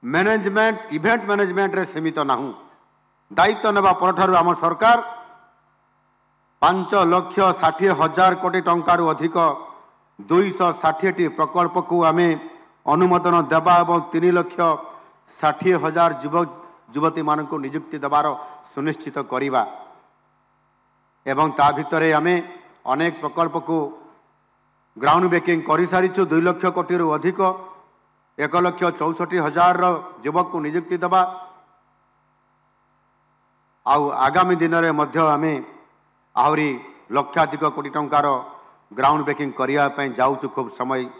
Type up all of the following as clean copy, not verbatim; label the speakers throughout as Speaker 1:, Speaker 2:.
Speaker 1: management event management रे सीमित नाहु दायित्व नेबा परठारु आम सरकार 5,60,000 कोटी टंकार अधिक 260 प्रकल्प को आमे अनुमोदन देवा और 3,60,000 युवक युवती मान को नियुक्ति देवार सुनिश्चित करिबा एवं ता भितरे आमे अनेक प्रकल्प को ग्राउंड ब्रेकिंग कर सारीचु 2 लाख कोटी रु अधिक 1,64,000 युवक को नियुक्ति देवा आउ आगामी दिन में मध्य आमे आहरी लक्षाधिक कोटी टंकार ग्राउंड ब्रेकिंग करने जाऊँ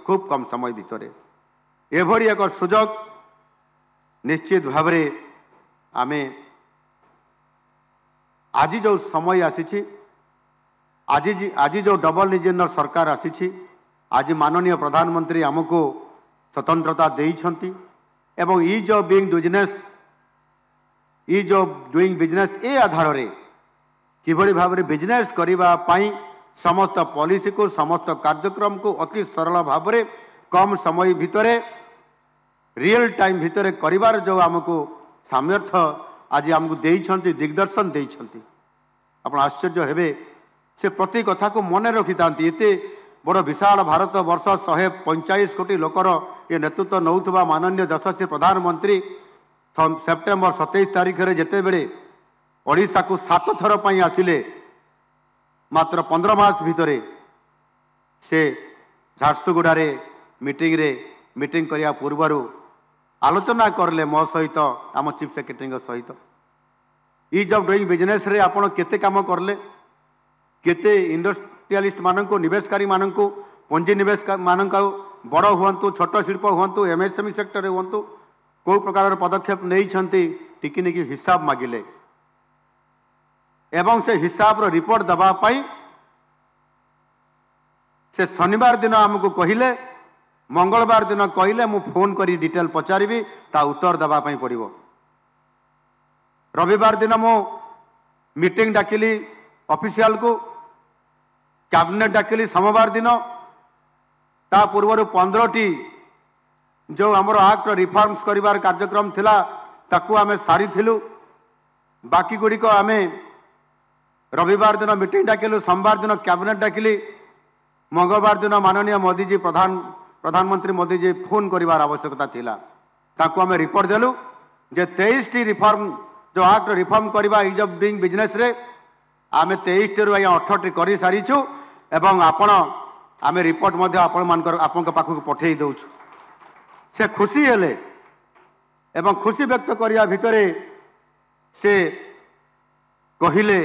Speaker 1: खूब कम समय भितर एभली एक सुजोग निश्चित भाव आमे आज जो समय आसी आज जो डबल इंजिन सरकार आसी आज माननीय प्रधानमंत्री आमको स्वतंत्रता देइछंती एवं ईज ऑफ डूइंग बिजनेस ए आधार रे किभली भाव रे बिजनेस करिबा पाई समस्त पॉलिसी को समस्त कार्यक्रम को अति सरल भाव रे कम समय भितरे रियल टाइम भितरे करिवार जो आमको सामर्थ्य आज आमको देइछंती दिग्दर्शन देइछंती आपण आश्चर्य हेबे से प्रति कथा को मन रखी थांती एते बड़ विशाल भारत वर्ष 145 कोटी लोकर ये नेतृत्व नौथुबा माननीय यशस्वी प्रधानमंत्री सेप्टेम्बर 27 तारीख रे जेते बेले ओडिशा को 7 थर पई आसिले मात्र 15 मास भितरे से झारसुगुड़ा रे मीटिंग करिया पूर्वरु आलोचना करले मो सहित आम चीफ सेक्रेटरी सहित ईज ऑफ डूइंग बिजनेस रे आपण केते काम करले केते इंडस्ट्रियलिस्ट मानन को निवेशकारी मानन को पंजी निवेश मानन को बड़ हुंतु छोट शिल्प हुंतु एमएसएमई सेक्टर हुंतु को प्रकार पदक्षेप नहीं छंती टिकिनिकी हिसाब मागिले एवं से हिसाब रो रिपोर्ट दबा पाई से शनिवार दिन हमको कहिले मंगलवार दिन कहिले मु फोन करी डिटेल पचारिबी ता उत्तर दबा पाई पड़िबो रविवार दिन मु मीटिंग डाकिली ऑफिशियल को कैबिनेट डाकिली सोमवार दिन ता पूर्व 15टी जो आमर आक्ट रिफॉर्म्स करिवार कार्यक्रम थिला ताकू आमे सारी थिलु बाकी गुड़िक आमे रविवार दिन मीटिंग डाकिलु सोमवार दिन कैबिनेट डाकिली मंगलवार दिन माननीय मोदी जी प्रधानमंत्री मोदी जी फोन करिवार आवश्यकता थिला ताकू आमे रिपोर्ट देलु जे 23टी रिफॉर्म जो आक्ट रिफॉर्म करिवा इज ऑफ डूइंग बिजनेस रे आमे 23 रु 18टी करि सारिछु एवं आपण आमे रिपोर्ट मध्ये आपण मानकर आपन पाखु पठेई दउछु से खुशी हेले एवं खुशी व्यक्त करिया भितरे से कहिले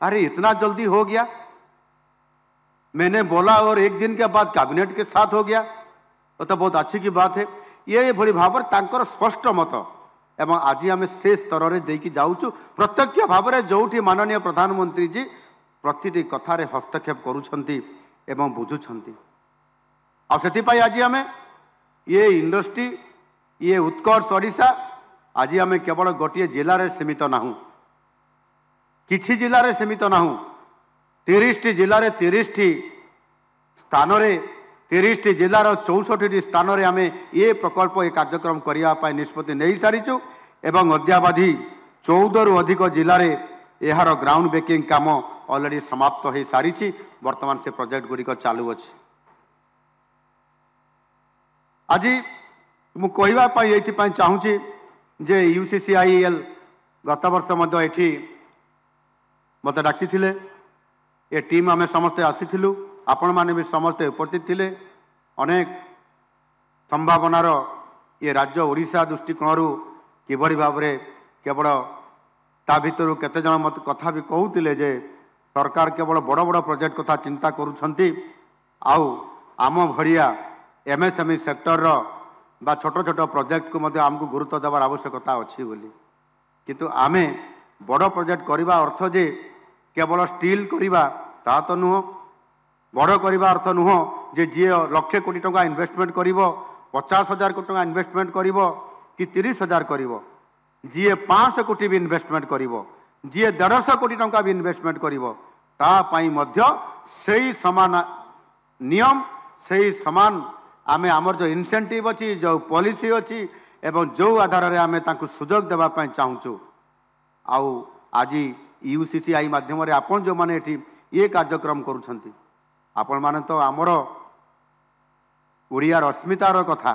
Speaker 1: अरे इतना जल्दी हो गया मैंने बोला और एक दिन के बाद कैबिनेट के साथ हो गया तो बहुत अच्छी की बात है ये भली भाव तांकर स्पष्ट मत एवं आज आम से स्तर में देकी जाऊँ प्रत्यक्ष भाव में जोठी माननीय प्रधानमंत्री जी प्रति कथार हस्तक्षेप करुछंती एवं बुझुछंती आउ आज आम ये इंडस्ट्री ये उत्कर्ष ओडिशा आज आम केवल गोटे जिले में सीमित नाहु किछि जिले में सीमित नाहु 30टी जिले 30टी स्थान 30टी जिलार 64टी स्थान में आम ये प्रकल्प ये कार्यक्रम करने निष्पत्ति नहीं सारीचु एवं अद्यावधि 14 रु अधिक जिले में यार ग्राउंड ब्रेकिंग काम ऑलरेडी समाप्त हो सारी वर्तमान से प्रोजेक्ट गुड़िक चालू अच्छी आज मु कहवाई चाहूँगी जे UCCIL गत वर्ष मध्य मत डाकी ये टीम आम समस्ते आसीलु आपण मैंने भी समस्ते उपस्थित थिले अनेक संभावनार ये राज्य ओडिशा दृष्टिकोण किभली भाव में केवल ता भितर केते जन मत कथा भी कहते जे सरकार केवल बड़ बड़ प्रोजेक्ट कथा चिंता करुछंती आउ आम भड़िया MSME सेक्टर बा छोट छोट प्रोजेक्ट को मध्य आमको गुरुत्व देवार आवश्यकता अच्छी बोली किंतु आमे बड़ प्रोजेक्ट करवा अर्थ जे केवल स्टील करवा ता तो नुह बड़ करवा अर्थ नुह जे जी लक्षे कोटी टंका इन्वेस्टमेंट कर 50,000 कोटी टंका इन्वेस्टमेंट कर कि 30,000 कर जी 500 कोटी भी इन्वेस्टमेंट कर जी 150 कोटी टंका भी इन्वेस्टमेंट कर समान नियम से समान आमे आमर जो इनसेंटिव अच्छी जो पॉलिसी अच्छी एवं जो आधार रे आमे तांकु सुजोग देबा पई चाहूचु आउ आज यूसीसीआई माध्यम रे आपण जो माने एठी ये कार्यक्रम करूछंती आपण माने तो आमर ओडियार अस्मितार कथा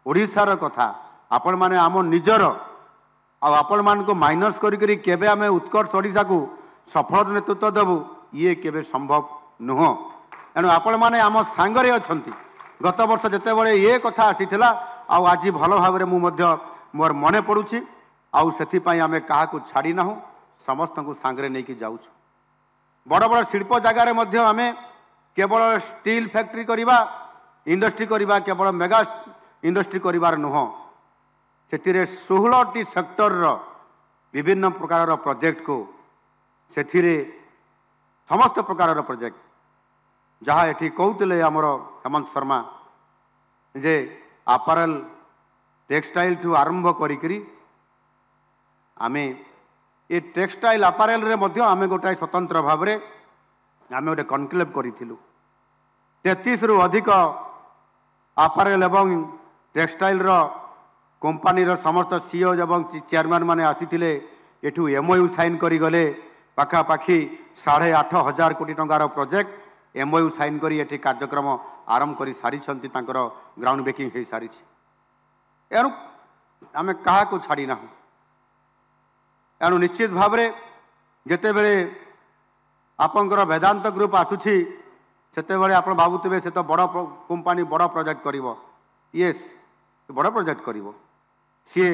Speaker 1: ओडिशार कथा आपण माने आम निजर आपण मान को माइनस करी केबे आमे उत्कर्ष ओडिशा को सफल नेतृत्व देबु ये केबे संभव नुह एणु आपण माने आम सांगरे अछंती गत वर्ष जेते बळे ये कथा आसीथिला आउ आज भल भाव मु मध्य मोर मने पड़ुछि आउ सेथि पई आमे काहा को छाड़ी नाहु समस्त को सांगरे नै कि जाउछु बड़ बड़ शिल्प जगार मध्य आमे केवल स्टील फैक्ट्री करिबा इंडस्ट्री करिबा केवल मेगा इंडस्ट्री करिबार नुह सेथिरे 16टी सेक्टर रो विभिन्न प्रकार रो प्रोजेक्ट को सेथिरे समस्त प्रकार रो प्रोजेक्ट जहाँ एठी कहते आमर हेमंत शर्मा जे आपारेल टेक्सटाइल ठू आरंभ करी आमे ये टेक्सटाइल आपारेल रे मध्य आमे गोटाए स्वतंत्र भाव रे आमे गोटे कनक्लेव करिथिलु 33 रु अधिक आपारेल एवं टेक्सटाइल रो कंपनी रो समस्त सीईओ एवं चेयरमैन माने आसीथिले एठू एमओयू साइन करी गले पाखा पाखी 8,500 कोटी टंकार प्रोजेक्ट एमओयू साइन करी एठी कार्यक्रम आरंभ करी सारी छंती तांकर ग्राउंड ब्रेकिंग हे सारी छी एनु आमे कहा को छाड़ी ना एनु निश्चित भाव रे जेते बेले आपनकर वेदांत ग्रुप आसुछि सेते बेले आपण भाबुतबे से तो बड़ कंपनी बड़ प्रोजेक्ट करिवो यस बड़ प्रोजेक्ट करिवो सी